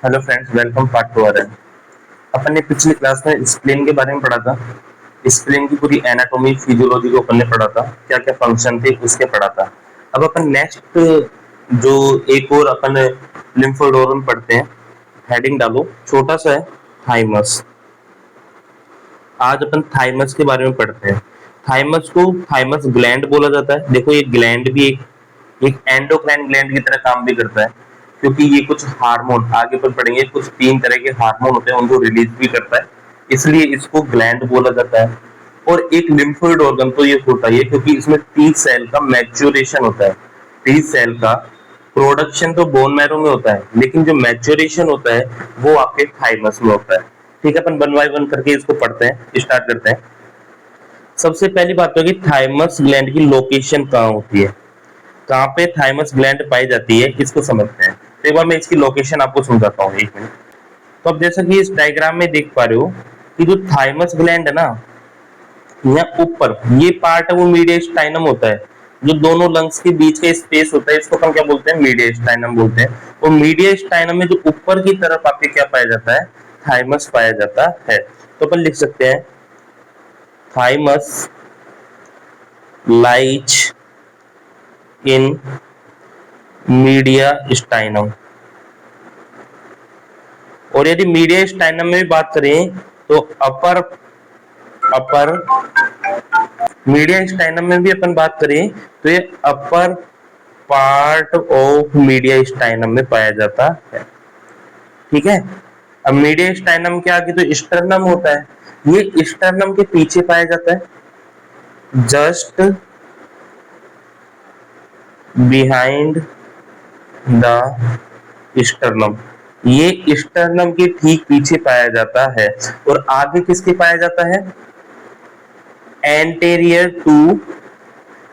Hello friends, welcome part 2 आ रहा है। अपन ने पिछली क्लास में स्प्लीन के बारे में पढ़ा था। स्प्लीन की पूरी एनाटॉमी फिजियोलॉजी को अपन ने पढ़ा था, क्या क्या फंक्शन थे उसके पढ़ा था। अब अपन नेक्स्ट जो एक और अपन लिम्फोडोरम पढ़ते हैं। हेडिंग डालो, छोटा सा है, थाइमस। आज अपन थाइमस के बारे में पढ़ते हैं। थाइमस को थाइमस ग्लैंड बोला जाता है। देखो, ये ग्लैंड भी एक एंडोक्राइन ग्लैंड की तरह काम भी करता है, क्योंकि ये कुछ हार्मोन, आगे पर पढ़ेंगे, कुछ 3 तरह के हार्मोन होते हैं, उनको रिलीज भी करता है, इसलिए इसको ग्लैंड बोला जाता है। और एक लिम्फोइड ऑर्गन तो ये होता ही है, क्योंकि इसमें टी सेल का मैच्योरेशन होता है। टी सेल का प्रोडक्शन तो बोन मैरो में होता है, लेकिन जो मैच्योरेशन होता है वो आपके थाइमस में होता है। ठीक है, अपन वन बाय वन करके इसको पढ़ते हैं, स्टार्ट करते हैं। सबसे पहली बात तो कि थाइमस ग्लैंड की लोकेशन कहाँ होती है, कहाँ पे थाइमस ग्लैंड पाई जाती है, इसको समझते हैं। तो एक बार मैं इसकी लोकेशन आपको समझाता हूँ, 1 मिनट। तो अब जैसा कि इस डायग्राम में देख पा रहे हो कि जो थाइमस ग्लैंड है ना, यहाँ ऊपर ये पार्ट है वो मीडियस्टाइनम होता है। जो दोनों लंग्स के बीच का स्पेस होता है, इसको हम क्या बोलते हैं, मीडियस्टाइनम बोलते हैं। और मीडियस्टाइनम में जो ऊपर की तरफ आपके क्या पाया जाता है, थाइमस पाया जाता है। तो अपन लिख सकते हैं, थाइमस लाइज इन मीडिया स्टाइनम। और यदि मीडिया स्टाइनम में भी बात करें तो अपर अपर मीडिया स्टाइनम में भी अपन बात करें तो ये अपर पार्ट ऑफ मीडिया स्टाइनम में पाया जाता है। ठीक है, अब मीडिया स्टाइनम के आगे तो स्टर्नम होता है, ये स्टर्नम के पीछे पाया जाता है, जस्ट बिहाइंड द स्टर्नम। ये स्टर्नम के ठीक पीछे पाया जाता है। और आगे किसके पाया जाता है, एंटेरियर टू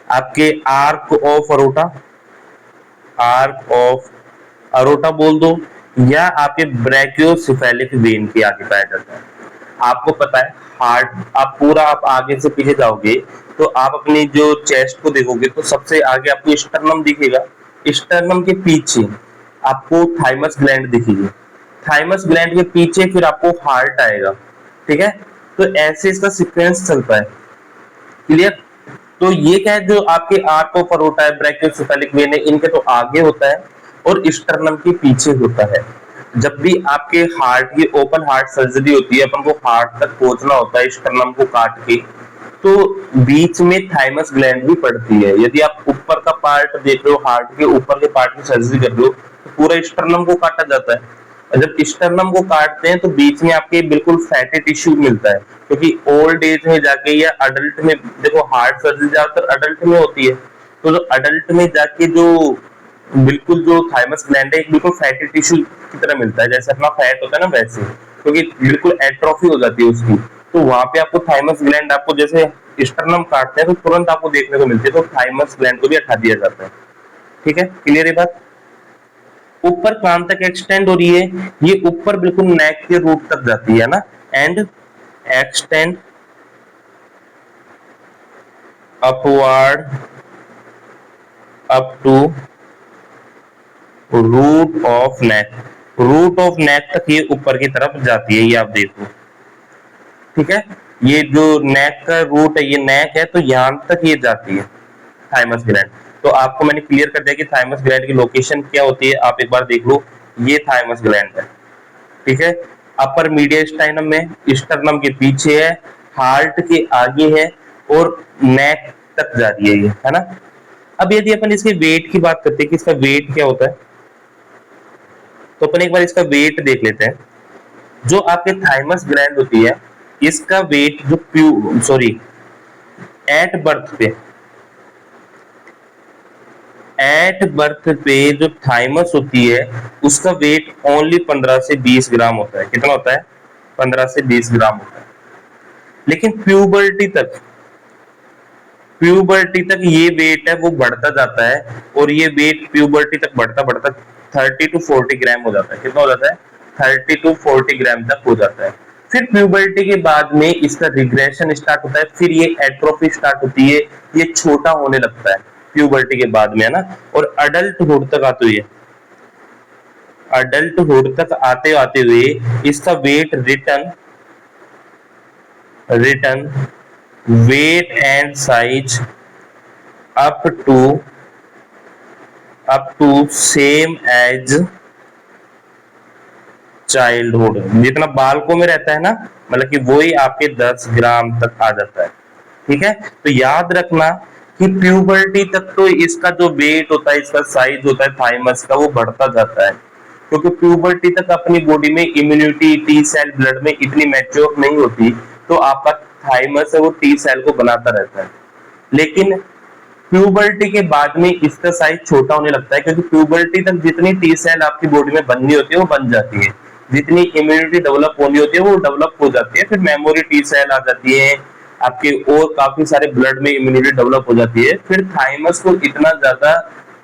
आपके arc of aorta, arc of aorta बोल दो, या आपके ब्रैकियोसेफेलिक वेन के आगे पाया जाता है। आपको पता है, हार्ट आप पूरा आप आगे से पीछे जाओगे तो आप अपनी जो चेस्ट को देखोगे तो सबसे आगे आपको स्टर्नम दिखेगा। स्टर्नम के पीछे आपको थाइमस ग्लैंड दिखेगी। थाइमस ग्लैंड के पीछे फिर आपको हार्ट आएगा। ठीक है, तो ऐसे इसका सीक्वेंस चलता है। क्लियर? तो ये क्या है, जो आपके आर्क ऑफ अरोटा है, ब्रैकियोसेफेलिक वेन है, इनके तो आगे होता है और स्टर्नम के पीछे होता है। जब भी आपके हार्ट की ओपन हार्ट सर्जरी होती है, अपन को हार्ट तक पहुंचना होता है स्टर्नम को काट के, तो बीच में थाइमस ग्लैंड भी पड़ती है। यदि आप ऊपर का पार्ट देख रहे हो, हार्ट के ऊपर के पार्ट की सर्जरी कर रहे हो, तो पूरा स्टर्नम को काटा जाता है। और जब स्टर्नम को काटते हैं तो बीच में आपके बिल्कुल फैटी टिश्यू मिलता है, क्योंकि ओल्ड एज में जाके या अडल्ट में, देखो हार्ट सर्जरी ज्यादातर अडल्ट में होती है, तो जो अडल्ट में जाके जो बिल्कुल जो थाइमस ग्लैंड है, एक बिल्कुल फैटी टिश्यू की तरह मिलता है, जैसे अपना फैट होता है ना वैसे, क्योंकि बिल्कुल एट्रोफी हो जाती है उसकी। तो वहां पे आपको थाइमस ग्लैंड, आपको जैसे स्टर्नम काटते हैं तो तुरंत आपको देखने को मिलती है, तो थाइमस ग्लैंड को भी हटा दिया जाता है। ठीक है, क्लियर है बात? ऊपर कान तक एक्सटेंड हो रही है, ये ऊपर बिल्कुल नेक के रूट तक जाती है ना, and extend upward up to root of neck. Root of neck तक ये ऊपर की तरफ जाती है, ये आप देखो। ठीक है, ये जो नेक का रूट है, ये नेक है, तो यहां तक ये जाती है थाइमस ग्लैंड। तो आपको मैंने क्लियर कर दिया कि थाइमस ग्लैंड की लोकेशन क्या होती है, आप एक बार देख लो। ये थाइमस ग्लैंड है। ठीक है, अपर मीडियस्टाइनम में, स्टर्नम के पीछे है, हार्ट के आगे है, और नेक तक जा रही है ये, है ना। अब यदि अपन इसके वेट की बात करते हैं कि इसका वेट क्या होता है, तो अपन एक बार इसका वेट देख लेते हैं। जो आपके थाइमस ग्लैंड होती है, इसका वेट जो सॉरी एट बर्थ पे, एट बर्थ पे जो थाइमस होती है उसका वेट ओनली 15 से 20 ग्राम होता है। कितना होता है? 15 से 20 ग्राम होता है। लेकिन प्यूबर्टी तक ये वेट है वो बढ़ता जाता है, और ये वेट प्यूबर्टी तक बढ़ता बढ़ता 30 टू 40 ग्राम हो जाता है। कितना हो जाता है? 30 टू 40 ग्राम तक हो जाता है। फिर प्यूबर्टी के बाद में इसका रिग्रेशन स्टार्ट होता है, फिर ये एट्रोफी स्टार्ट होती है, ये छोटा होने लगता है प्यूबर्टी के बाद में, है ना। और अडल्टहुड तक आते हुए अडल्टहुड तक आते आते हुए इसका return weight and size up to same as childhood, जितना बालकों में रहता है ना, मतलब कि वही आपके 10 ग्राम तक आ जाता है। ठीक है, तो याद रखना कि प्यूबर्टी तक तो इसका जो वेट होता है, इसका साइज होता है थाइमस का, वो बढ़ता जाता है, क्योंकि प्यूबर्टी तक अपनी बॉडी में इम्यूनिटी टी सेल ब्लड में इतनी मैच्योर नहीं होती, तो आपका थाइमस है वो टी सेल को बनाता रहता है। लेकिन प्यूबर्टी के बाद में इसका साइज छोटा होने लगता है, क्योंकि प्यूबर्टी तक जितनी टी सेल आपकी बॉडी में बननी होती है वो बन जाती है, जितनी इम्यूनिटी डेवलप होनी होती है वो डेवलप हो जाती है, फिर मेमोरी टी सेल आ जाती है आपके, और काफी सारे ब्लड में इम्यूनिटी डेवलप हो जाती है। फिर थाइमस को इतना ज्यादा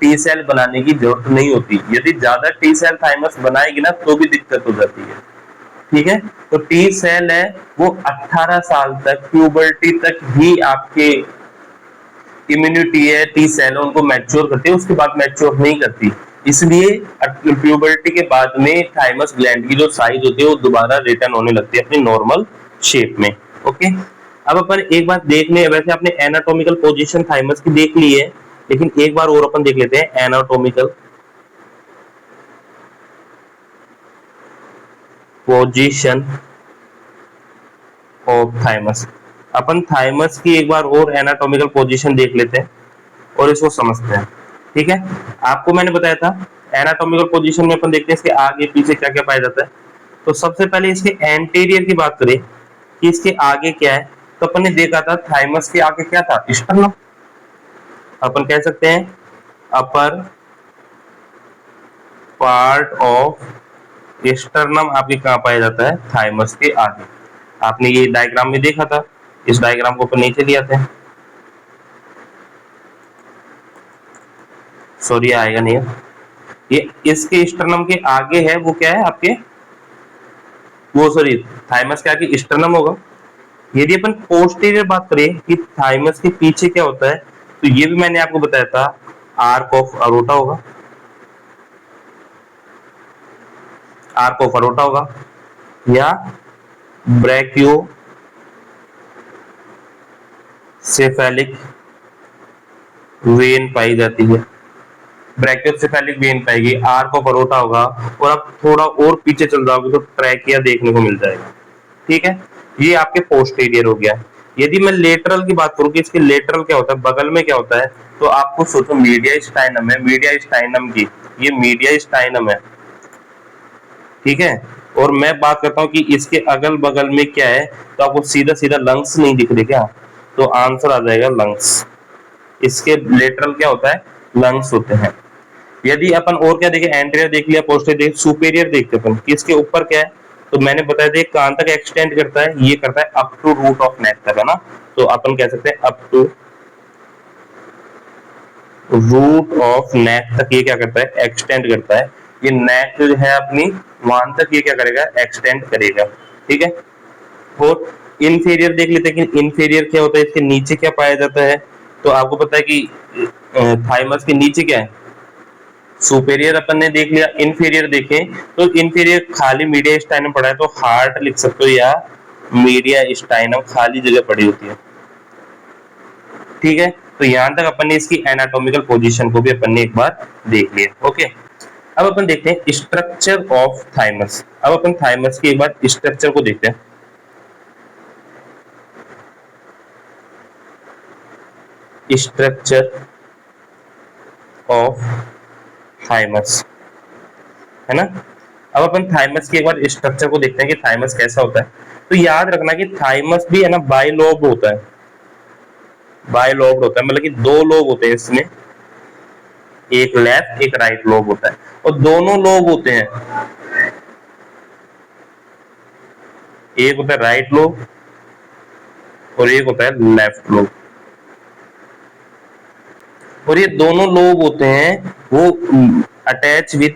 टी सेल बनाने की जरूरत नहीं होती, यदि ज्यादा टी सेल थाइमस बनाएगी ना तो भी दिक्कत हो जाती है। ठीक है, तो टी सेल है वो 18 साल तक प्यूबर्टी तक ही आपके इम्यूनिटी है, टी सेल उनको मैच्योर करती है, उसके बाद मैच्योर नहीं करती। इसलिए प्यूबर्टी के बाद में थाइमस ग्लैंड की जो साइज होती है वो दोबारा रिटर्न होने लगती है अपनी नॉर्मल शेप में। ओके, अब अपन एक बात देख ले, वैसे आपने एनाटॉमिकल पोजीशन थाइमस की देख ली है, लेकिन एक बार और अपन देख लेते हैं anatomical position of thymus. Upon thymus की एक बार और एनाटॉमिकल पोजीशन देख लेते हैं और इसको समझते हैं। ठीक है, आपको मैंने बताया था एनाटॉमिकल पोजीशन में अपन देखते हैं इसके आगे पीछे क्या क्या पाया जाता है। तो सबसे पहले इसके एंटीरियर की बात करें कि इसके आगे क्या है, तो अपन ने देखा था थाइमस के आगे क्या था, स्टर्नम। अपन कह सकते हैं अपर पार्ट ऑफ स्टर्नम आपके कहाँ पाया जाता है, थाइमस के आगे। आपने ये डायग्राम में देखा था, इस डायग्राम को अपन नीचे लिया था, सॉरी आएगा नहीं, ये इसके स्टर्नम के आगे है, वो क्या है आपके, वो सॉरी थाइमस के आगे स्टर्नम होगा। यदि अपन पोस्टीरियर बात करें कि थाइमस के पीछे क्या होता है, तो ये भी मैंने आपको बताया था आर्क ऑफ अरोटा होगा, आर्क ऑफ अरोटा होगा, या ब्रैकियो सेफेलिक वेन पाई जाती है, ब्रैकियोसेफेलिक वेन पाएगी, आर्क ऑफ अरोटा होगा, और आप थोड़ा और पीछे चल जाओगे तो ट्रैकिया देखने को मिल जाएगा। ठीक है, ये आपके पोस्टीरियर हो गया। यदि मैं लेटरल की बात करूं कि इसके लेटरल क्या होता है, बगल में क्या होता है, तो आपको सोचो मीडिया स्टाइनम है, मीडिया स्टाइनम की ये मीडिया स्टाइनम है। ठीक है, और मैं बात करता हूं कि इसके अगल बगल में क्या है, तो आपको सीधा सीधा लंग्स नहीं दिख रहे क्या, तो आंसर आ जाएगा लंग्स। इसके लेटरल क्या होता है, लंग्स होते हैं। यदि अपन और क्या देखें, एंटीरियर देख लिया, पोस्टीरियर देख, सुपीरियर देखते अपन कि इसके ऊपर क्या है, तो मैंने बताया था कहां तक एक्सटेंड करता है, ये करता है up to root of neck तक, है ना, तो अपन कह सकते हैं up to root of neck तक ये क्या करता है, एक्सटेंड करता है। ये नेक जो है अपनी वहां तक ये क्या करेगा, एक्सटेंड करेगा। ठीक है, और इनफीरियर देख लेते हैं कि इनफीरियर क्या होता है, इसके नीचे क्या पाया जाता है, तो आपको पता है कि थाइमस के नीचे क्या है, सुपेरियर अपन ने देख लिया। इनफीरियर देखें तो इनफीरियर खाली मीडिया स्टाइनम पड़ा है, तो हार्ट लिख सकते हो या मीडिया स्टाइनम खाली जगह पड़ी होती है। ठीक है, तो यहां तक अपन ने इसकी एनाटॉमिकल पोजीशन को भी अपन ने एक बार देख लिया। ओके, अब अपन देखते हैं स्ट्रक्चर ऑफ थाइमस। अब अपन थाइमस की एक बार स्ट्रक्चर को देखते हैं। स्ट्रक्चर ऑफ थाइमस, है ना। अब अपन थाइमस की एक बार स्ट्रक्चर को देखते हैं कि थाइमस कैसा होता है। तो याद रखना कि थाइमस भी है ना बाइलोब होता है, बाइलोब होता है, मतलब कि दो लोब होते हैं इसमें, एक लेफ्ट एक राइट लोब होता है, और दोनों लोब होते हैं, एक होता है राइट लोब और एक होता है लेफ्ट लोब। और ये दोनों लोब होते हैं वो attach with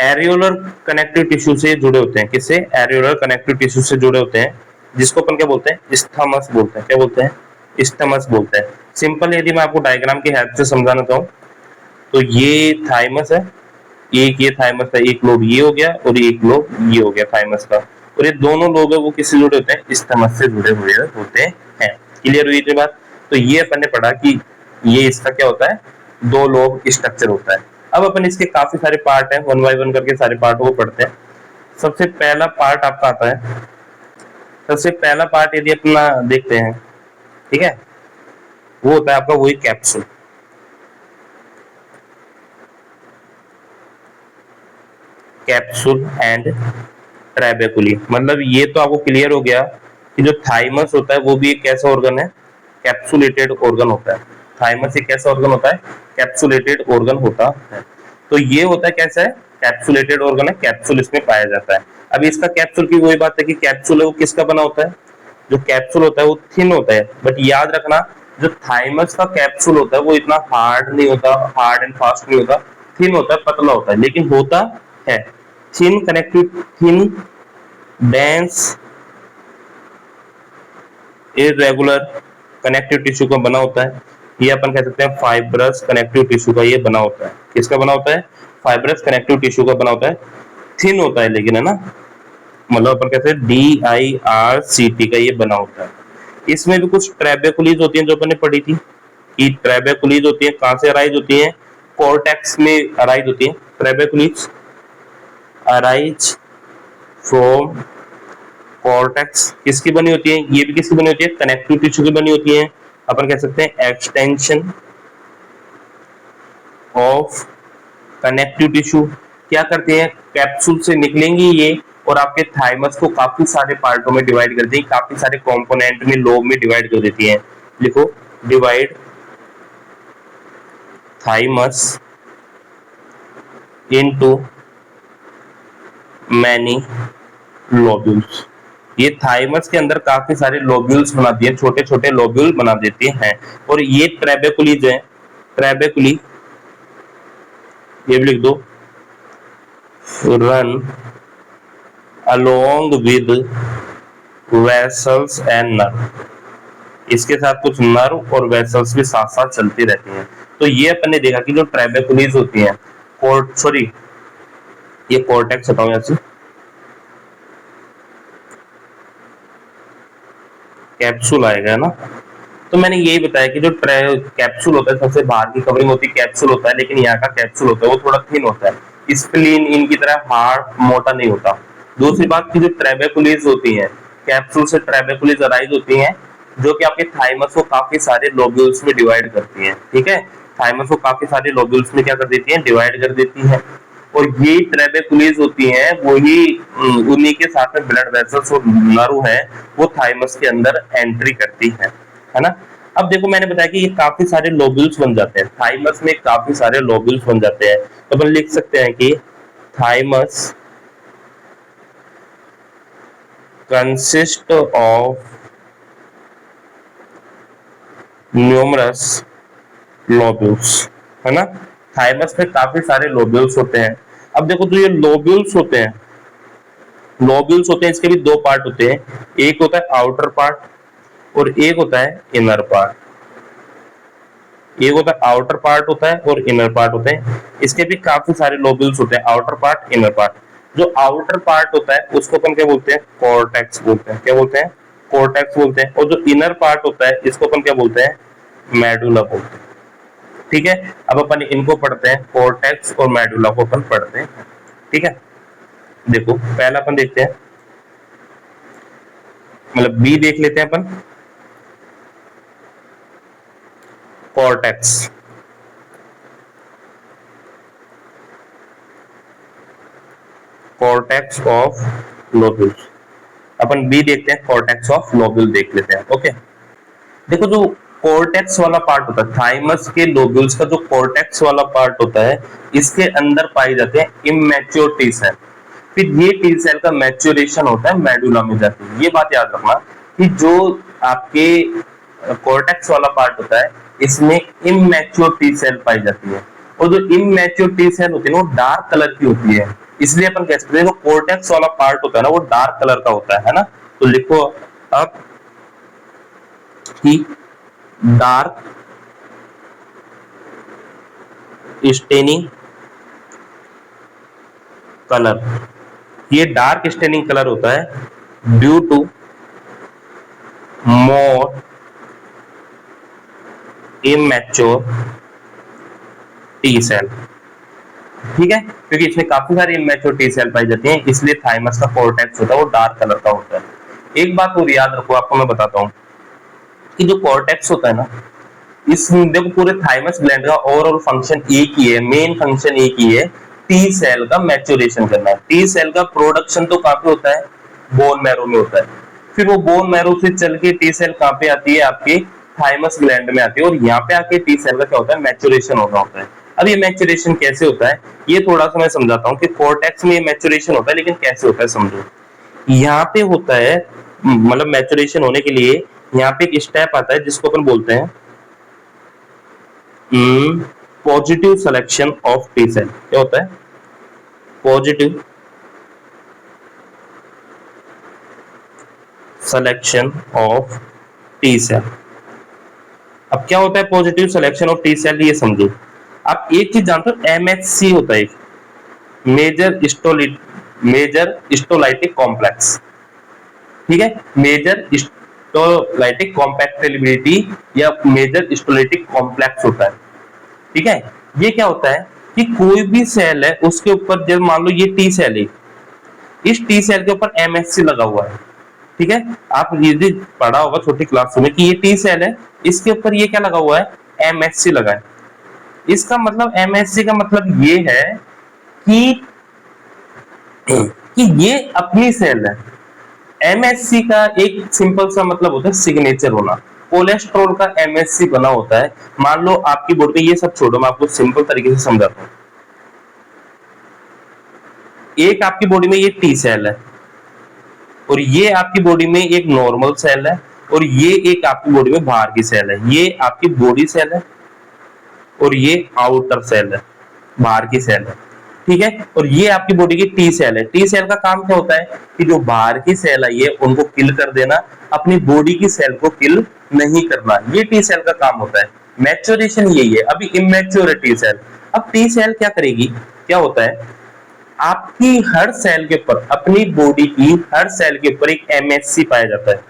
areolar connective tissue से जुड़े होते हैं। किससे, एरियोलर कनेक्टिव टिश्यू से जुड़े होते हैं, जिसको अपन क्या बोलते हैं, इस्थमस बोलते हैं। क्या बोलते हैं, इस्थमस बोलते हैं। सिंपल यदि मैं आपको डायग्राम की हेल्प से समझाना चाहूँ तो ये थाइमस है, एक ये थाइमस है, एक लोब ये हो गया और एक लोब ये हो गया थाइमस का। और ये दोनों लोब है वो किससे जुड़े होते हैं, इस्थमस से जुड़े हुए होते हैं। क्लियर हुई ये बात। तो ये अपन ने पढ़ा कि ये इसका क्या होता है, दो लोब स्ट्रक्चर होता है। अब अपन इसके काफी सारे पार्ट हैं, वन बाय वन करके सारे पार्ट को पढ़ते हैं। सबसे पहला पार्ट आपका आता है, सबसे पहला पार्ट यदि अपना देखते हैं, ठीक है, वो होता है आपका वही कैप्सूल। कैप्सूल एंड ट्रैबेकुली, मतलब ये तो आपको क्लियर हो गया कि जो थाइमस होता है वो भी एक कैसा ऑर्गन है, कैप्सुलेटेड ऑर्गन होता है। थाइमस एक कैसा ऑर्गन होता है, कैप्सुलेटेड ऑर्गन होता है। तो ये होता है कैसा है, कैप्सुलेटेड ऑर्गन है, कैप्सूल इसमें पाया जाता है। अब इसका कैप्सूल की वही बात है कि कैप्सूल है वो किसका बना होता है, जो कैप्सूल होता है वो थिन होता है। बट याद रखना जो थाइमस का कैप्सूल होता है वो इतना हार्ड नहीं होता, हार्ड एंड फास्ट नहीं होता, थिन होता है, पतला होता है, लेकिन होता है thin connective, thin dense irregular connective tissue का बना होता है। ये अपन कह सकते हैं फाइब्रस कनेक्टिव टिश्यू का ये बना होता है। किसका बना होता है, फाइब्रस कनेक्टिव टिश्यू का बना होता है। थिन होता है लेकिन, है ना, मतलब अपन कहते हैं DIRCT का ये बना होता है। इसमें भी कुछ ट्रेबेकुलीज होती हैं जो अपन ने पढ़ी थी कि ट्रेबेकुलीज होती है कहां से अराइज होती है, कॉर्टेक्स में अराइज होती है। ट्रेबेकुलीज अराइज फ्रॉम कॉर्टेक्स, किसकी बनी होती है, ये भी किसकी बनी होती है, कनेक्टिव टिश्यू की बनी होती है। अपन कह सकते हैं एक्सटेंशन ऑफ कनेक्टिव टिश्यू। क्या करते हैं, कैप्सूल से निकलेंगी ये और आपके थाइमस को काफी सारे पार्टों में डिवाइड कर देंगी, काफी सारे कंपोनेंट में, लोब में डिवाइड कर देती है। लिखो, divide thymus into many lobules. ये थाइमस के अंदर काफी सारे लोब्यूल्स बनाती है, छोटे छोटे लोब्यूल बना देती हैं। और ये ट्रेबेकुली जो है, ट्रेबेकुली ये भी लिख दो, run along with vessels and nerve. इसके साथ कुछ नर्व और वेसल्स भी साथ साथ चलती रहती हैं। तो ये अपन ने देखा कि जो ट्रेबेकुलीज होती हैं, सॉरी ये कॉर्टेक्स हटाओ यहाँ से, कैप्सूल आएगा, है ना। तो मैंने यही बताया कि जो कैप्सूल होता है, सबसे बाहर की कवरिंग होती है कैप्सूल होता है, लेकिन यहाँ का कैप्सूल होता है वो थोड़ा थिन होता है, स्प्लीन इनकी तरह हार्ड मोटा नहीं होता। दूसरी बात की जो ट्रेबेकुलीज होती है, कैप्सूल से ट्रेबेकुलीज अराइज होती हैं, जो कि आपके थाइमस को काफी सारे लोब्यूल्स में डिवाइड करती हैं। ठीक है, थाइमस को काफी सारे लोब्यूल्स में क्या कर देती हैं, डिवाइड कर देती हैं। और ये ट्रेबेकुलीज होती हैं, वही उन्हीं के साथ में ब्लड वेसल्स और नर्व है वो थाइमस के अंदर एंट्री करती है ना। अब देखो मैंने बताया कि ये काफी सारे लोब्यूल्स बन जाते हैं, थाइमस में काफी सारे लोब्यूल्स बन जाते हैं। तो अपन लिख सकते हैं कि thymus consist of numerous lobules, है ना। थाइमस में काफी सारे लोब्यूल्स होते हैं। अब देखो जो ये लोब्यूल्स होते हैं, लोब्यूल्स होते हैं, इसके भी दो पार्ट होते हैं, एक होता है आउटर पार्ट और एक होता है इनर पार्ट। एक होता है आउटर पार्ट होता है और इनर पार्ट होते हैं। इसके भी काफी सारे लोब्यूल्स होते हैं, आउटर पार्ट, इनर पार्ट। जो आउटर पार्ट होता है उसको अपन क्या बोलते हैं, कॉर्टेक्स बोलते हैं। क्या बोलते हैं, कॉर्टेक्स बोलते हैं। और जो इनर पार्ट होता है इसको अपन क्या बोलते हैं, मेडुला बोलते हैं। ठीक है, अब अपन इनको पढ़ते हैं, कॉर्टेक्स और मेडुला को अपन पढ़ते हैं। ठीक है, देखो पहला अपन देखते हैं, मतलब बी देख लेते हैं अपन, कॉर्टेक्स। कॉर्टेक्स ऑफ लोब्यूल्स, अपन बी देखते हैं, कॉर्टेक्स ऑफ लोब्यूल देख लेते हैं। ओके, देखो जो कॉर्टेक्स वाला पार्ट होता है, थाइमस के लोब्यूल्स का जो कॉर्टेक्स वाला पार्ट होता है, इसके अंदर पाई जाते हैं इमैच्योर टी सेल। फिर ये टी सेल का मैच्योरेशन होता है मेडुला में जाती है। ये बात याद रखना कि जो आपके कॉर्टेक्स वाला पार्ट होता है इसमें इमैच्योर टी सेल पाई जाती है। और जो इमैच्योर टी सेल होती है ना वो डार्क कलर की होती है, इसलिए अपन कह सकते हैं जो कॉर्टेक्स वाला पार्ट होता है ना वो डार्क कलर का होता है ना। तो लिखो अब कि डार्क स्टेनिंग कलर, ये डार्क स्टेनिंग कलर होता है due to more immature T cell. ठीक है, क्योंकि इसमें काफी सारी इमेच्योर टी सेल पाई जाती हैं, इसलिए थाइमस का कॉर्टेक्स होता है वो डार्क कलर का होता है। एक बात और याद रखो, आपको मैं बताता हूँ कि जो कॉर्टेक्स होता है ना, इस देखो पूरे थाइमस ग्लैंड का ओवरऑल फंक्शन एक ही है, मेन फंक्शन एक ही है, टी सेल का मैच्योरेशन करना है। टी सेल का प्रोडक्शन तो कहाँ पे होता है, बोन मैरो में होता है, फिर वो बोन मैरो से चल के टी सेल कहाँ पे आती है, आपके थाइमस ग्लैंड में आती है, और यहाँ पे आके टी सेल का क्या होता है, मैच्योरेशन होता है। अब ये मैच्योरेशन कैसे होता है, ये थोड़ा सा मैं समझाता हूँ कि कॉर्टेक्स में ये मैच्योरेशन होता है, लेकिन कैसे होता है समझो। यहाँ पे होता है, मतलब मैच्योरेशन होने के लिए यहाँ पे एक स्टेप आता है जिसको अपन बोलते हैं positive selection of T cell. क्या होता है, positive selection of T cell. अब क्या होता है positive selection of T cell, ये समझो। आप एक चीज जानते हो, एमएचसी होता है, मेजर स्टोलाइटिक कॉम्प्लेक्स। ठीक है, मेजर स्टोलाइटिक कॉम्पैक्टिबिलिटी या मेजर स्टोलाइटिक कॉम्प्लेक्स होता है। ठीक है, ये क्या होता है कि कोई भी सेल है उसके ऊपर, जब मान लो ये टी सेल है, इस टी सेल के ऊपर एमएससी लगा हुआ है। ठीक है, आप ये पढ़ा होगा छोटी क्लास में कि ये टी सेल है, इसके ऊपर ये क्या लगा हुआ है, एमएससी लगा है। इसका मतलब एमएससी का मतलब ये है कि ये अपनी सेल है। एमएससी का एक सिंपल सा मतलब होता है सिग्नेचर होना। कोलेस्ट्रॉल का एमएससी बना होता है। मान लो आपकी बॉडी में, ये सब छोड़ो, मैं आपको सिंपल तरीके से समझाता हूँ। एक आपकी बॉडी में ये टी सेल है, और ये आपकी बॉडी में एक नॉर्मल सेल है, और ये एक आपकी बॉडी में बाहर की सेल है। ये आपकी बॉडी सेल है और ये आउटर सेल है, बाहर की सेल है। ठीक है, और ये आपकी बॉडी की टी सेल है। टी सेल का काम क्या होता है कि जो बाहर की सेल आई है उनको किल कर देना, अपनी बॉडी की सेल को किल नहीं करना, ये टी सेल का काम होता है। मैच्योरेशन यही है। अभी इमेच्योर टी सेल, अब टी सेल क्या करेगी, क्या होता है, आपकी हर सेल के ऊपर, अपनी बॉडी की हर सेल के ऊपर एक एमएससी पाया जाता है।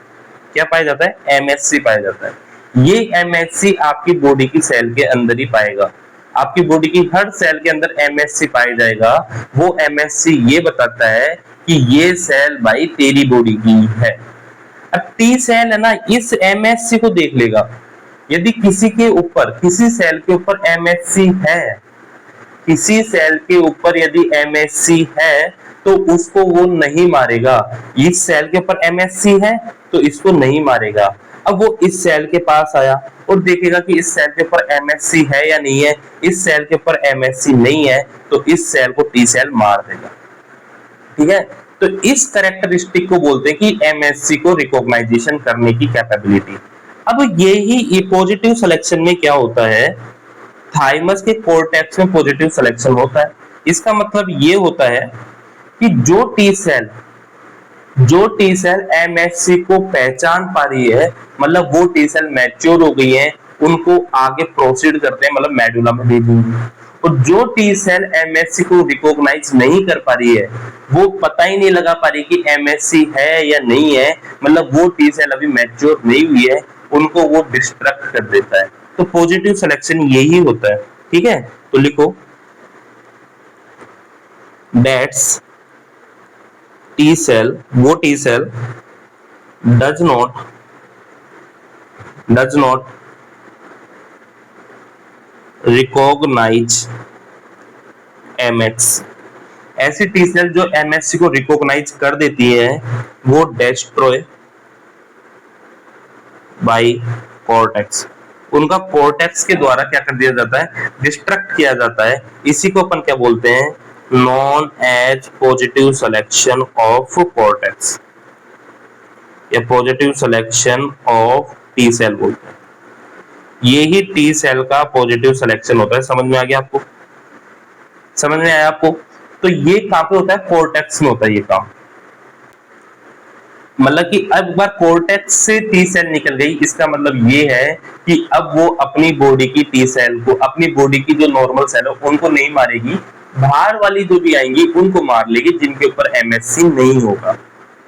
क्या पाया जाता है, एमएससी पाया जाता है। ये एमएससी आपकी बॉडी की सेल के अंदर ही पाएगा, आपकी बॉडी की हर सेल के अंदर एमएससी पाया जाएगा। वो एमएससी ये बताता है कि ये सेल भाई तेरी बॉडी की है। अब टी सेल है ना, इस एमएससी को देख लेगा। यदि किसी के ऊपर, किसी सेल के ऊपर एमएससी है, किसी सेल के ऊपर यदि एमएससी है तो उसको वो नहीं मारेगा। इस सेल के ऊपर एमएससी है तो इसको नहीं मारेगा। अब वो इस सेल के पास आया और देखेगा कि इस सेल के ऊपर एमएससी है या नहीं है। इस सेल के ऊपर एमएससी नहीं है तो इस सेल को टी सेल मार देगा। ठीक है, तो इस कैरेक्टरिस्टिक को बोलते हैं कि एमएससी को रिकॉग्नाइजेशन करने की कैपेबिलिटी। अब ये पॉजिटिव सिलेक्शन में क्या होता है, थाइमस के कोर्टेक्स में पॉजिटिव सिलेक्शन होता है। इसका मतलब ये होता है कि जो टी सेल एमएससी को पहचान पा रही है, मतलब वो टी सेल मैच्योर हो गई है, उनको आगे प्रोसीड करते हैं, मतलब मेडुला में भेजेंगे। और जो टी सेल एमएससी को रिकॉग्नाइज नहीं कर पा रही है, वो पता ही नहीं लगा पा रही कि एमएससी है या नहीं है, मतलब वो टी सेल अभी मैच्योर नहीं हुई है, उनको वो डिस्ट्रक्ट कर देता है। तो पॉजिटिव सिलेक्शन यही होता है। ठीक है, तो लिखो दैट्स टी सेल, वो T cell does not recognise MX. ऐसी टी सेल जो एमएससी को रिकॉग्नाइज कर देती है वो डेस्ट्रॉय बाय कॉर्टेक्स, उनका कॉर्टेक्स के द्वारा क्या कर दिया जाता है, डिस्ट्रक्ट किया जाता है। इसी को अपन क्या बोलते हैं, known as positive selection of cortex या positive selection of T cell बोलते हैं। यही टी सेल का पॉजिटिव सिलेक्शन होता है। समझ में आ गया आपको, समझ में आया आपको? तो ये कहां पे होता है, कॉर्टेक्स में होता है ये काम। मतलब कि अब एक बार कोर्टेक्स से टी सेल निकल गई, इसका मतलब ये है कि अब वो अपनी बॉडी की टी सेल को, अपनी बॉडी की जो नॉर्मल सेल है उनको नहीं मारेगी, बाहर वाली जो भी आएंगी उनको मार लेगी जिनके ऊपर एमएससी नहीं होगा।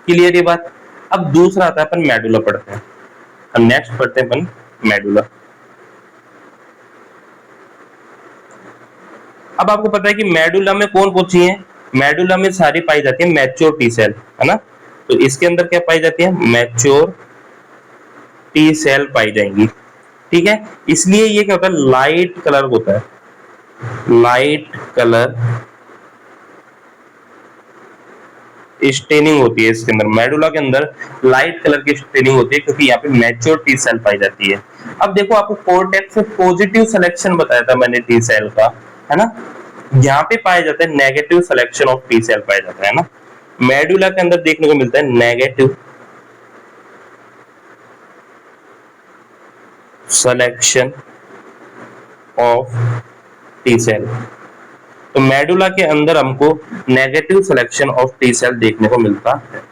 क्लियर ये बात। अब दूसरा आता है, अपन मेडुला पढ़ते हैं। अब नेक्स्ट पढ़ते हैं अपन मेडुला। अब आपको पता है कि मेडुला में कौन कौन सी है, मेडुला में सारी पाई जाती है मैच्योर टी सेल, है ना। तो इसके अंदर क्या पाई जाती है, मैच्योर टी सेल पाई जाएंगी। ठीक है, इसलिए ये क्या होता है, लाइट कलर होता है, लाइट कलर स्टेनिंग होती है इसके अंदर, मेडुला के अंदर लाइट कलर की स्टेनिंग होती है क्योंकि यहाँ पे मैच्योर टी सेल पाई जाती है। अब देखो, आपको कोर्टेक्स से पॉजिटिव सिलेक्शन बताया था मैंने टी सेल का, है ना। यहाँ पे पाया जाता है negative selection of T cell पाया जाता है ना। मेडुला के अंदर देखने को मिलता है negative selection of T cell. तो मेडुला के अंदर हमको negative selection of T cell देखने को मिलता है।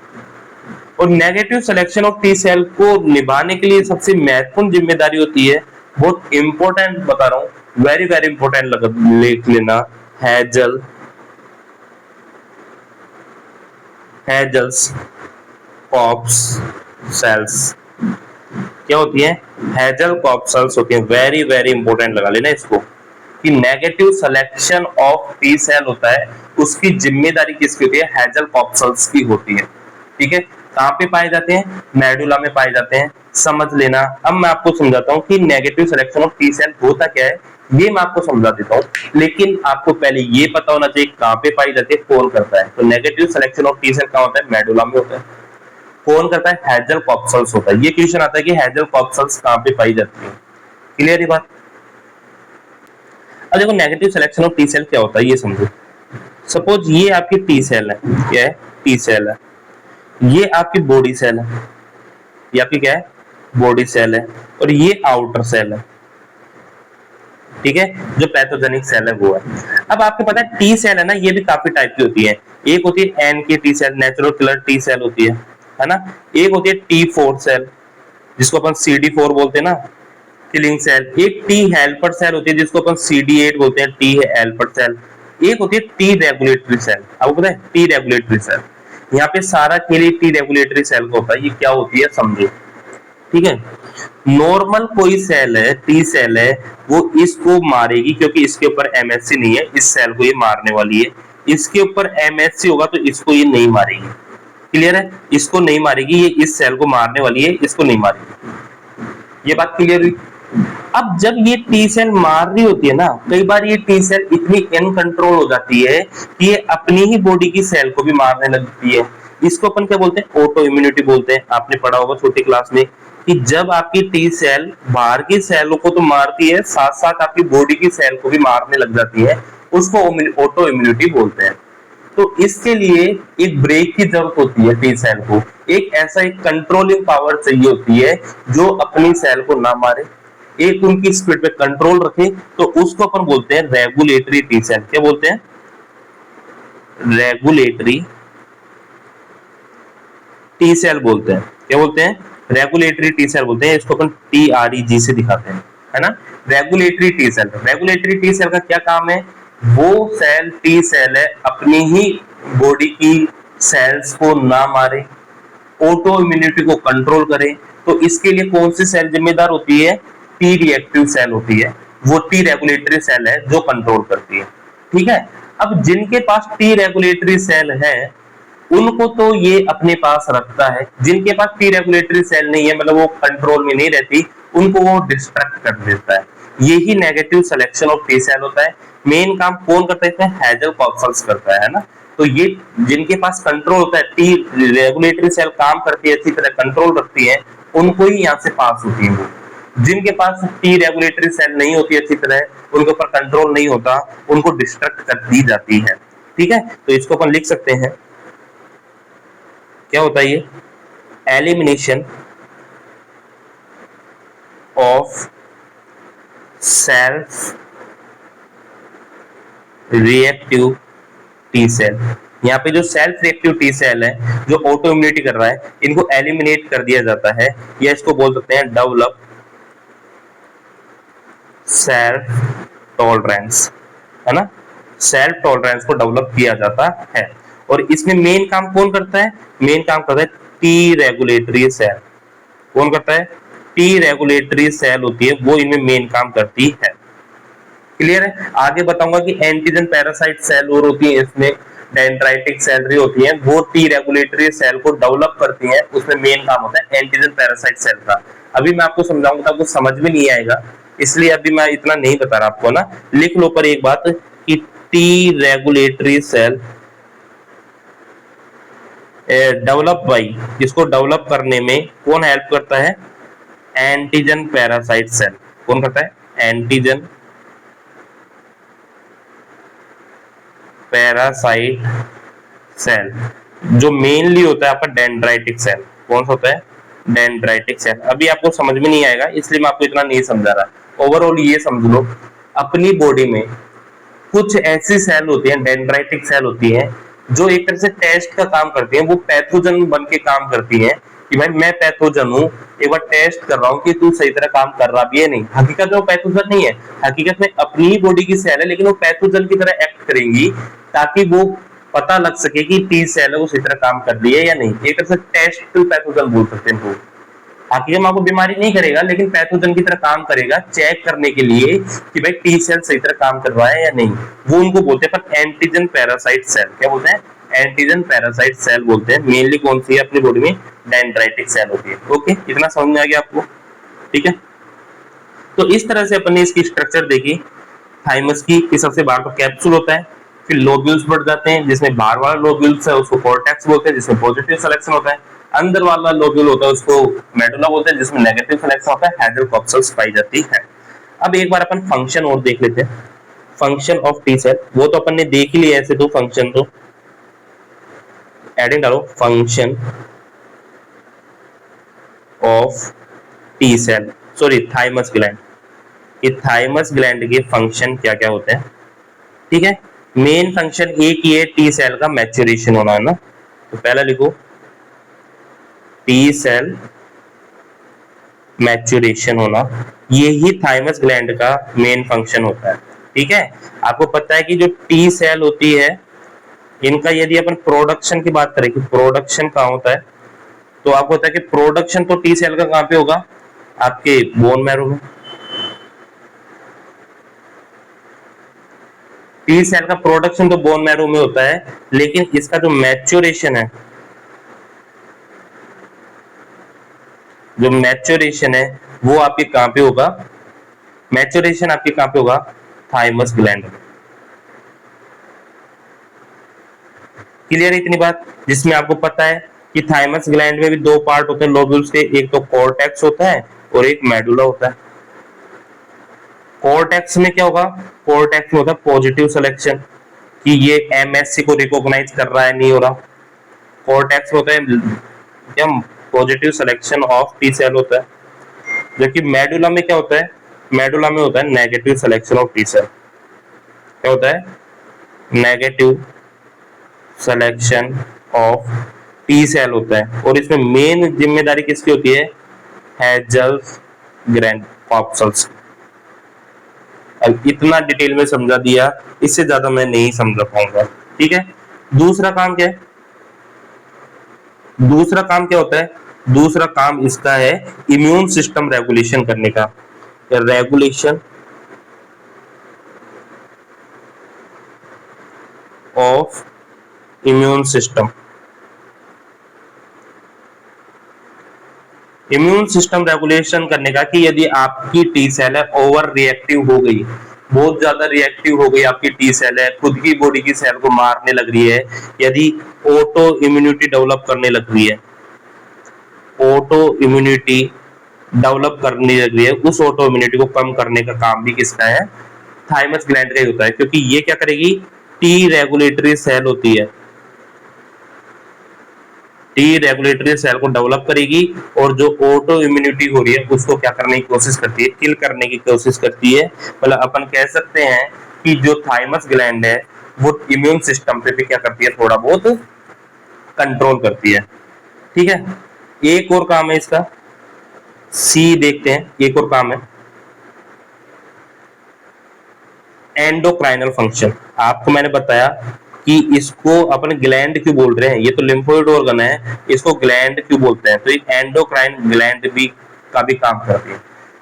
और negative selection of T cell को निभाने के लिए सबसे महत्वपूर्ण जिम्मेदारी होती है, बहुत इंपॉर्टेंट बता रहा हूं, वेरी वेरी इंपॉर्टेंट लिख लेना, हैजल हैजल्स कॉप्स सेल्स। क्या होती है, हैजल कॉप सेल्स होती है, वेरी वेरी इंपॉर्टेंट लगा लेना इसको, कि negative selection of T cell होता है, उसकी जिम्मेदारी किसकी होती है, हैजल कॉप सेल्स की होती है। ठीक है, कहां पे पाए जाते हैं, मेडुला में पाए जाते हैं, समझ लेना। अब मैं आपको समझाता हूं कि negative selection of T cell होता क्या है, ये मैं आपको समझा देता हूं, लेकिन आपको पहले ये पता होना चाहिए कहां पे पाई जाती है, कौन करता है। तो negative selection of T cell कहां होता है, मेडुला में होता है। कौन करता है, हैजल कॉप सेल्स होता है। ये क्वेश्चन आता है कि हैजल कॉप सेल्स कहां पे पाई जाती है। क्लियर ये बात। अब देखो, negative selection of T cell क्या होता है ये समझो। सपोज ये आपकी टी सेल है, क्या है, टी सेल है, ये आपकी बॉडी सेल है, ये आपकी क्या है, बॉडी सेल है, और ये आउटर सेल है। ठीक है, जो पैथोजेनिक सेल है वो है। अब आपको पता है टी सेल है ना, ये भी काफी टाइप की होती है। एक होती है N K T cell, natural killer T cell होती है ना। एक होती है T4 सेल, जिसको अपन CD4 बोलते हैं ना, किलिंग सेल। एक टी हेल्पर सेल होती है जिसको अपन CD8 बोलते हैं, टी हेल्पर सेल। एक होती है टी रेगुलेटरी सेल, आपको पता है टी रेगुलेटरी सेल। यहाँ पे सारा खेल टी रेगुलेटरी सेल का होता है। ये क्या होती है समझो। ठीक है, नॉर्मल कोई सेल है, टी सेल है, वो इसको मारेगी क्योंकि इसके ऊपर एमएससी नहीं है, इस सेल को ये मारने वाली है। इसके ऊपर एमएससी होगा तो इसको ये नहीं मारेगी। क्लियर है, इसको नहीं मारेगी, ये इस सेल को मारने वाली है, इसको नहीं मारेगी। ये बात क्लियर हुई। अब जब ये टी सेल मार रही होती है ना, कई बार ये टी सेल इतनी इनकंट्रोल हो जाती है कि ये अपनी ही बॉडी की सेल को भी मारने लगती है। इसको अपन क्या बोलते हैं, ऑटो इम्यूनिटी बोलते हैं। आपने पढ़ा होगा छोटी क्लास में कि जब आपकी टी सेल बाहर की सेलों को तो मारती है, साथ साथ आपकी बॉडी की सेल को भी मारने लग जाती है, उसको ऑटो इम्यूनिटी बोलते हैं। तो इसके लिए एक ब्रेक की जरूरत होती है टी सेल को, एक ऐसा एक कंट्रोलिंग पावर चाहिए होती है जो अपनी सेल को ना मारे, एक उनकी स्पीड पे कंट्रोल रखे। तो उसको अपन बोलते हैं रेगुलेटरी टी सेल। क्या बोलते हैं, रेगुलेटरी टी सेल बोलते हैं। क्या बोलते हैं, रेगुलेटरी टी सेल बोलते हैं। इसको अपन TREG से दिखाते हैं, है ना। Regulatory T cell, regulatory T cell का क्या काम है, वो सेल टी सेल है, अपनी ही बॉडी की सेल्स को ना मारे, ऑटो इम्यूनिटी को कंट्रोल करे। तो इसके लिए कौन सी सेल जिम्मेदार होती है, टी रिएक्टिव सेल होती है, वो टी रेगुलेटरी सेल है जो कंट्रोल करती है। ठीक है, अब जिनके पास टी रेगुलेटरी सेल है उनको तो ये अपने पास रखता है, जिनके पास टी रेगुलेटरी सेल नहीं है, मतलब वो कंट्रोल में नहीं रहती, उनको वो डिस्ट्रैक्ट कर देता है। यही negative selection of T cell होता है। मेन काम कौन करता है इसमें, हैजल कॉप्सल्स करता है ना। तो ये जिनके पास कंट्रोल होता है, टी रेगुलेटरी सेल काम करती है, अच्छी तरह कंट्रोल रखती है, उनको ही यहाँ से पास होती है। जिनके पास टी रेगुलेटरी सेल नहीं होती अच्छी तरह, उनके ऊपर कंट्रोल नहीं होता, उनको डिस्ट्रैक्ट कर दी जाती है। ठीक है, तो इसको अपन लिख सकते हैं, क्या होता है ये, elimination of self reactive T cell. यहाँ पे जो सेल्फ रिएक्टिव टी सेल है जो ऑटो इम्यूनिटी कर रहा है, इनको एलिमिनेट कर दिया जाता है, या इसको बोल सकते हैं डेवलप सेल्फ टॉलरेंस, है ना। सेल्फ टॉलरेंस को डेवलप किया जाता है, और इसमें मेन काम कौन करता है? मेन काम करता है टी रेगुलेटरी सेल। कौन करता है? टी रेगुलेटरी सेल होती है, वो इनमें मेन काम करती है। क्लियर है? आगे बताऊंगा कि एंटीजन पैरासाइट सेल और होती है, इसमें डेंड्राइटिक सेल भी होती है, वो टी रेगुलेटरी सेल को डेवलप करती हैं, उसमें मेन काम होता है एंटीजन पैरासाइट सेल का। अभी मैं आपको समझाऊंगा तो आपको समझ में नहीं आएगा, इसलिए अभी मैं इतना नहीं बता रहा आपको ना। लिख लो पर एक बात कि T regulatory cell develop by, इसको डेवलप करने में कौन हेल्प करता है? Antigen parasite cell. कौन करता है? एंटीजन पैरासाइट सेल, जो मेनली होता है आपका डेंड्राइटिक सेल। कौन सा होता है? Dendritic cell. अभी आपको समझ में नहीं आएगा, इसलिए मैं आपको इतना नहीं समझा रहा। ओवरऑल ये समझ लो, अपनी बॉडी में कुछ ऐसी सेल होती हैं, डेंड्राइटिक सेल होती हैं, जो एक तरह से टेस्ट का काम करती हैं, वो पैथोजन बन के काम करती हैं कि भाई मैं पैथोजन हूँ, एक बार टेस्ट कर रहा हूँ कि तू सही तरह काम कर रहा भी है नहीं। हकीकत में वो पैथोजन नहीं है, हकीकत में अपनी ही बॉडी की सेल है, लेकिन वो पैथोजन की तरह एक्ट करेंगी ताकि वो पता लग सके कि टी सेल है वो सही तरह काम कर रही है या नहीं। एक तरह से टेस्ट पैथोजन बोल सकते हैं। हकीकत में आपको बीमारी नहीं करेगा, लेकिन पैथोजन की तरह काम करेगा चेक करने के लिए कि भाई टी सेल सही तरह काम कर रहा है या नहीं। वो उनको बोलते हैं पर एंटीजन पैरासाइट सेल। क्या बोलते हैं? एंटीजन पैरासाइट सेल बोलते हैं। मेनली कौन सी है अपनी बॉडी में? डेंड्राइटिक सेल होती है। ओके, इतना समझ में आ गया आपको? ठीक है, तो इस तरह से अपन ने इसकी स्ट्रक्चर देखी थाइमस की। सबसे बाहर तो कैप्सूल होता है, फिर लोब्यूल्स बढ़ जाते हैं, जिसमें बाहर वाला लोब्यूल्स है उसको कॉर्टेक्स बोलते हैं, जिसमें पॉजिटिव सिलेक्शन होता है। अंदर वाला लोब्यूल होता है उसको मेडुला बोलते हैं, जिसमें नेगेटिव सिलेक्शन होता है, हाइड्रल कॉप्सल्स पाई जाती है। अब एक बार अपन फंक्शन और देख लेते हैं, फंक्शन ऑफ टी सेल। वो तो अपन ने देख ही लिया ऐसे, तो फंक्शन तो एडिंग डालो, function of T cell, sorry thymus gland. ये थाइमस ग्लैंड के फंक्शन क्या क्या होते हैं? ठीक है, मेन फंक्शन एक ही है, टी सेल का मैच्योरेशन होना, है ना। तो पहला लिखो टी सेल मैच्योरेशन होना, यही थाइमस ग्लैंड का मेन फंक्शन होता है। ठीक है, आपको पता है कि जो टी सेल होती है इनका यदि अपन प्रोडक्शन की बात करें कि प्रोडक्शन कहाँ होता है, तो आपको पता है कि प्रोडक्शन तो टी सेल का कहाँ पे होगा? आपके बोन मैरो में। टी सेल का प्रोडक्शन तो बोन मैरो में होता है, लेकिन इसका जो मैच्योरेशन है, जो मैच्योरेशन है वो आपके कहां पे होगा? मैच्योरेशन आपके कहां पे होगा? थाइमस ग्लैंड में। क्लियर है इतनी बात? जिसमें आपको पता है कि थाइमस ग्लैंड में भी दो पार्ट होते हैं लोब्यूल्स के, एक तो कॉर्टेक्स होता है और एक मेडुला होता है। कॉर्टेक्स में क्या होगा? कॉर्टेक्स में होता है पॉजिटिव सिलेक्शन, कि ये एमएससी को रिकॉग्नाइज कर रहा है नहीं हो रहा। कॉर्टेक्स में होता है क्या? Positive selection of T cell होता है। जबकि मेडुला में क्या होता है? मेडुला में होता है negative selection of T cell. क्या होता है? Negative selection of T cell होता है, और इसमें मेन जिम्मेदारी किसकी होती है? Hassall's grand corpuscles. अब इतना डिटेल में समझा दिया, इससे ज्यादा मैं नहीं समझा पाऊंगा। ठीक है, दूसरा काम क्या है? दूसरा काम क्या होता है? दूसरा काम इसका है इम्यून सिस्टम रेगुलेशन करने का, regulation of immune system. Immune system regulation करने का कि यदि आपकी टी सेल है ओवर रिएक्टिव हो गई, बहुत ज्यादा रिएक्टिव हो गई आपकी टी सेल है, खुद की बॉडी की सेल को मारने लग रही है, यदि ऑटो इम्यूनिटी डेवलप करने लग रही है, ऑटो इम्यूनिटी डेवलप करने लग रही है, उस ऑटो इम्यूनिटी को कम करने का काम भी किसका है? थाइमस ग्लैंड का ही होता है। क्योंकि ये क्या करेगी? टी रेगुलेटरी सेल होती है, टी रेगुलेटरी सेल को डेवलप करेगी, और जो ऑटो इम्यूनिटी हो रही है उसको क्या करने की कोशिश करती है? किल करने की कोशिश करती है। मतलब अपन कह सकते हैं कि जो थाइमस ग्लैंड है वो इम्यून सिस्टम पे भी क्या करती है, थोड़ा बहुत कंट्रोल करती है। ठीक है, एक और काम है इसका, सी देखते हैं, एक और काम है एंडोक्राइनल फंक्शन। आपको मैंने बताया कि इसको अपन ग्लैंड क्यों बोल रहे हैं, ये तो लिम्फोइड ऑर्गन है, इसको ग्लैंड क्यों बोलते हैं, तो एक एंडोक्राइन ग्लैंड भी का भी काम करती है।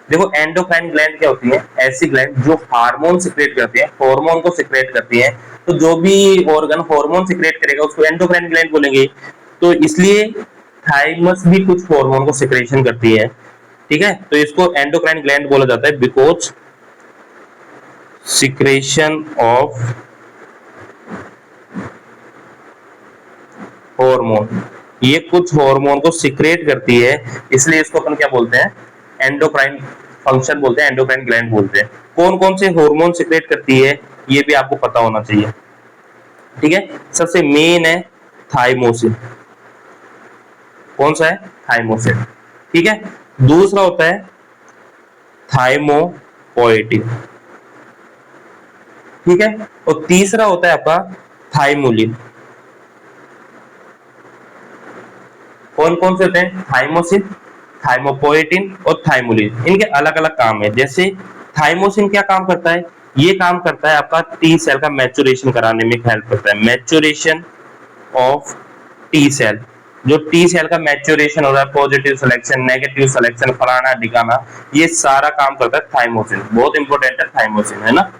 देखो एंडोक्राइन ग्लैंड क्या होती है, ऐसी ग्लैंड जो हार्मोन सिक्रेट करती है, हार्मोन को सिक्रेट करती है। तो जो भी ऑर्गन हार्मोन सिक्रेट करेगा उसको एंडोक्राइन ग्लैंड बोलेंगे। तो इसलिए थाइमस भी कुछ हार्मोन को सिक्रेशन करती है। ठीक है, तो इसको एंडोक्राइन ग्लैंड बोला जाता है बिकॉज सिक्रेशन ऑफ हार्मोन, ये कुछ हार्मोन को सिक्रेट करती है, इसलिए इसको अपन क्या बोलते हैं, एंडोक्राइन फंक्शन बोलते हैं, एंडोक्राइन ग्लैंड बोलते हैं। कौन कौन से हार्मोन सिक्रेट करती है ये भी आपको पता होना चाहिए। ठीक है, सबसे मेन है थाइमोसिन। कौन सा है, थाइमोसिन। ठीक है, दूसरा होता है थाइमोपोएटिन। ठीक है, और तीसरा होता है आपका थाइमुलिन। कौन कौन से होते हैं, थाइमोसिन, थाइमोपोएटिन और थाइमुलिन। इनके अलग अलग काम है। जैसे थाइमोसिन क्या काम करता है, ये काम करता है आपका टी सेल का मैच्योरेशन कराने में हेल्प करता है, मैच्योरेशन ऑफ टी सेल। जो टी सेल का मैच्योरेशन हो रहा है, पॉजिटिव सिलेक्शन, नेगेटिव सिलेक्शन, फलाना ढिकाना, ये सारा काम करता है थाइमोसिन। बहुत इंपॉर्टेंट है थाइमोसिन, है ना।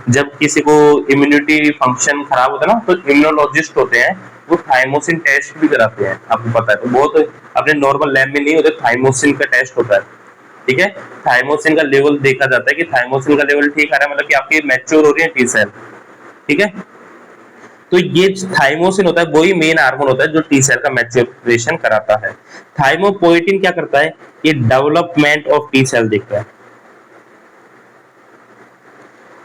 जब किसी को इम्यूनिटी फंक्शन खराब होता है ना, तो इम्यूनोलॉजिस्ट होते हैं, वो थाइमोसिन टेस्ट भी कराते हैं, आपको पता है। तो बहुत अपने नॉर्मल लैब में नहीं होते, थाइमोसिन का टेस्ट होता है। ठीक है, थाइमोसिन का लेवल देखा जाता है कि थाइमोसिन का लेवल ठीक आ रहा है, मतलब कि आपकी मैच्योर हो रही है टी सेल। ठीक है, तो ये थाइमोसिन होता है, वही मेन हार्मोन होता है जो टी सेल का मैच्योरेशन कराता है। थाइमोपोएटिन क्या करता है, ये डेवलपमेंट ऑफ टी सेल देखता है।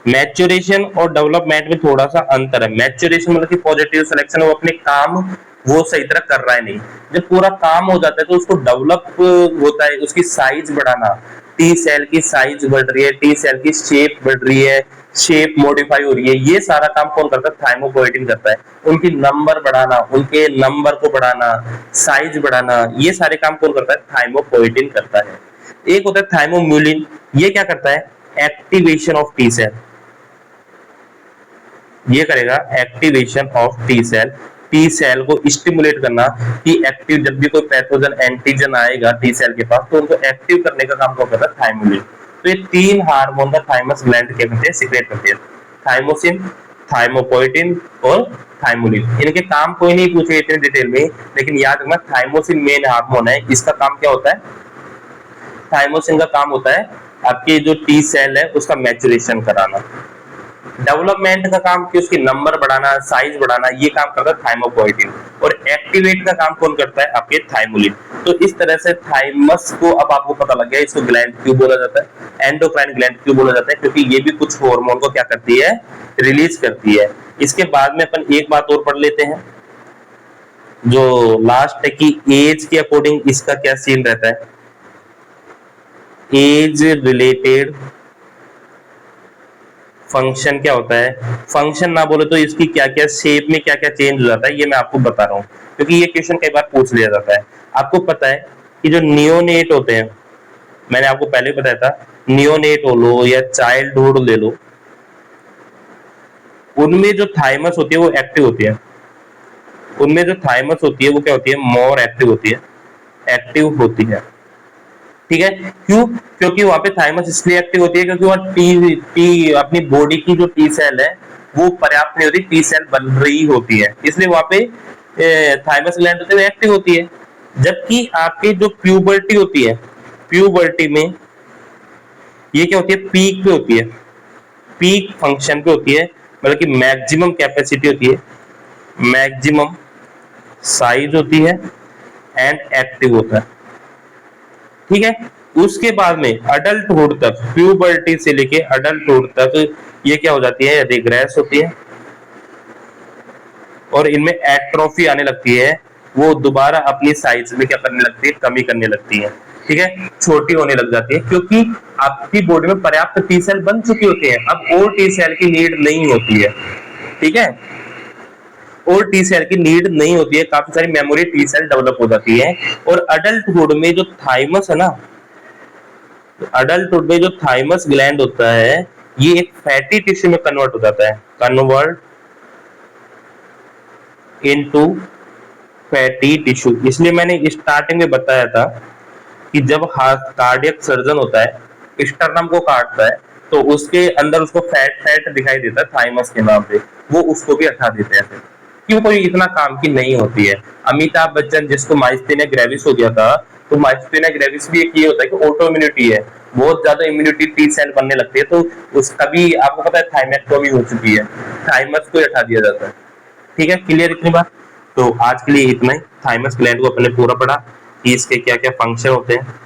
मैच्योरेशन और डेवलपमेंट में थोड़ा सा अंतर है। मैच्योरेशन मतलब कि पॉजिटिव सिलेक्शन, वो अपने काम वो सही तरह कर रहा है नहीं, जब पूरा काम हो जाता है तो उसको डेवलप होता है, उसकी साइज बढ़ाना, टी सेल की साइज बढ़ रही है, टी सेल की शेप बढ़ रही है, शेप मॉडिफाई हो रही है, ये सारा काम कौन करता है, थाइमोपोएटिन करता है। उनकी नंबर बढ़ाना, उनके नंबर को बढ़ाना, साइज बढ़ाना, ये सारे काम कौन करता है, थाइमोपोएटिन करता है। एक होता है थाइमोम्यूलिन, ये क्या करता है, एक्टिवेशन ऑफ टी सेल, ये करेगा activation of T cell, T cell को स्टिमुलेट करना कि एक्टिव, जब भी कोई पैथोजन एंटीजन आएगा टी सेल के पास तो उनको एक्टिव करने का काम कौन करता है, थाइमुलिन। तो ये तीन हार्मोन का थाइमस ग्लैंड क्या करते हैं, सीक्रेट करते हैं, थाइमोसिन, थाइमोपोएटिन और थाइमुलिन। इनके काम कोई नहीं पूछे इतने डिटेल में, लेकिन याद रखना थाइमोसिन मेन हार्मोन है, इसका काम क्या होता है, थाइमोसिन का काम होता है आपके जो टी सेल है उसका मैच्योरेशन कराना। डेवलपमेंट का काम कि उसकी नंबर बढ़ाना, साइज बढ़ाना, ये काम करता है थाइमोपोएटिन। और एक्टिवेट का काम कौन करता है, आपके थाइमुलिन। तो इस तरह से थाइमस को अब आपको पता लग गया, इसको ग्लैंड क्यों बोला जाता है, एंडोक्राइन ग्लैंड क्यों बोला जाता है, क्योंकि ये भी कुछ हार्मोन को क्या करती है, रिलीज करती है। इसके बाद में अपन एक बात और पढ़ लेते हैं, जो लास्ट है कि एज के अकॉर्डिंग इसका क्या सीन रहता है, एज रिलेटेड फंक्शन क्या होता है। फंक्शन ना बोले तो इसकी क्या क्या शेप में क्या क्या चेंज हो जाता है, ये मैं आपको बता रहा हूँ, क्योंकि ये क्वेश्चन कई बार पूछ लिया जाता है। आपको पता है कि जो नियोनेट होते हैं, मैंने आपको पहले ही बताया था, नियोनेट हो लो या चाइल्डहुड ले लो, उनमें जो थाइमस होती है वो एक्टिव होती है, उनमें जो थाइमस होती है वो क्या होती है, मोर एक्टिव होती है, एक्टिव होती है। ठीक है, क्यों, क्योंकि वहां पे थाइमस इसलिए एक्टिव होती है क्योंकि वहां टी अपनी बॉडी की जो टी सेल है वो पर्याप्त नहीं होती, टी सेल बन रही होती है, इसलिए वहां पे थाइमस ग्लैंड होती है एक्टिव होती है। जबकि आपकी जो प्यूबर्टी होती है, प्यूबर्टी में ये क्या होती है, पीक पे होती है, पीक फंक्शन पे होती है, मतलब कि मैक्सिमम कैपेसिटी होती है, मैक्सिमम साइज होती है एंड एक्टिव होता है। ठीक है, उसके बाद में अडल्टहुड तक, प्यूबर्टी से लेके अडल्टहुड तक ये क्या हो जाती है, रिग्रेस होती है और इनमें एट्रोफी आने लगती है, वो दोबारा अपनी साइज में क्या करने लगती है, कमी करने लगती है। ठीक है, छोटी होने लग जाती है, क्योंकि आपकी बॉडी में पर्याप्त टी सेल बन चुकी होती है, अब और टी सेल की नीड नहीं होती है। ठीक है। और टी सेल की नीड नहीं होती है, काफी सारी मेमोरी टी सेल डेवलप हो जाती है। और अडल्टहुड में जो थाइमस है ना, अडल्टहुड में जो थाइमस ग्लैंड होता है ये एक फैटी टिश्यू में कन्वर्ट हो जाता है, कन्वर्ट इनटू फैटी टिश्यू। इसलिए मैंने स्टार्टिंग में बताया था कि जब कार्डियक सर्जन होता है स्टर्नम को काटता है तो उसके अंदर उसको फैट फैट दिखाई देता है थाइमस के नाम पे, वो उसको भी हटा देते हैं फिर, क्यों, कोई इतना काम की नहीं होती है। अमिताभ बच्चन जिसको माइस्थेनिया ग्रेविस हो गया था, तो माइस्थेनिया ग्रेविस भी एक ये होता है कि ऑटो इम्यूनिटी है, बहुत ज्यादा इम्यूनिटी टी सेल बनने लगती है, तो उसका भी आपको पता है थाइमेक्टोमी हो चुकी है, थाइमस को हटा दिया जाता है। ठीक है, क्लियर इतनी बात। तो आज के लिए इतना ही। थाइमस ग्लैंड को अपने पूरा पढ़ा कि इसके क्या क्या फंक्शन होते हैं,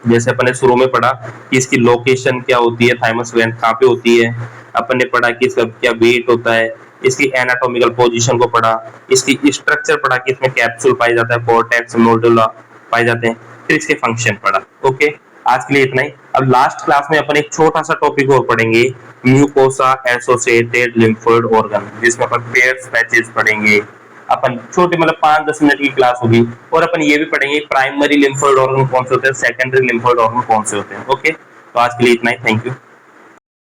जैसे अपने शुरू में पढ़ा कि इसकी लोकेशन क्या होती है, थाइमस ग्लैंड कहाँ पे होती है, अपन ने पढ़ा कि इसका क्या वेट होता है, इसकी एनाटॉमिकल पोजीशन को पढ़ा, इसकी स्ट्रक्चर पढ़ा कि इसमें कैप्सूल पाया जाता है, कॉर्टेक्स नोडुला पाए जाते हैं, फिर इसके फंक्शन पढ़ा। ओके, आज के लिए इतना ही। अब लास्ट क्लास में अपन एक छोटा सा टॉपिक और पढ़ेंगे, म्यूकोसा एसोसिएटेड लिम्फोइड ऑर्गन, जिसमें अपन पेयर्स पैचेस पढ़ेंगे। अपन छोटे मतलब 5-10 मिनट की क्लास होगी, और अपन ये भी पढ़ेंगे प्राइमरी लिम्फोइड ऑर्गन कौन से होते हैं, सेकेंडरी लिम्फोइड ऑर्गन कौन से होते हैं। ओके, तो आज के लिए इतना ही, थैंक यू।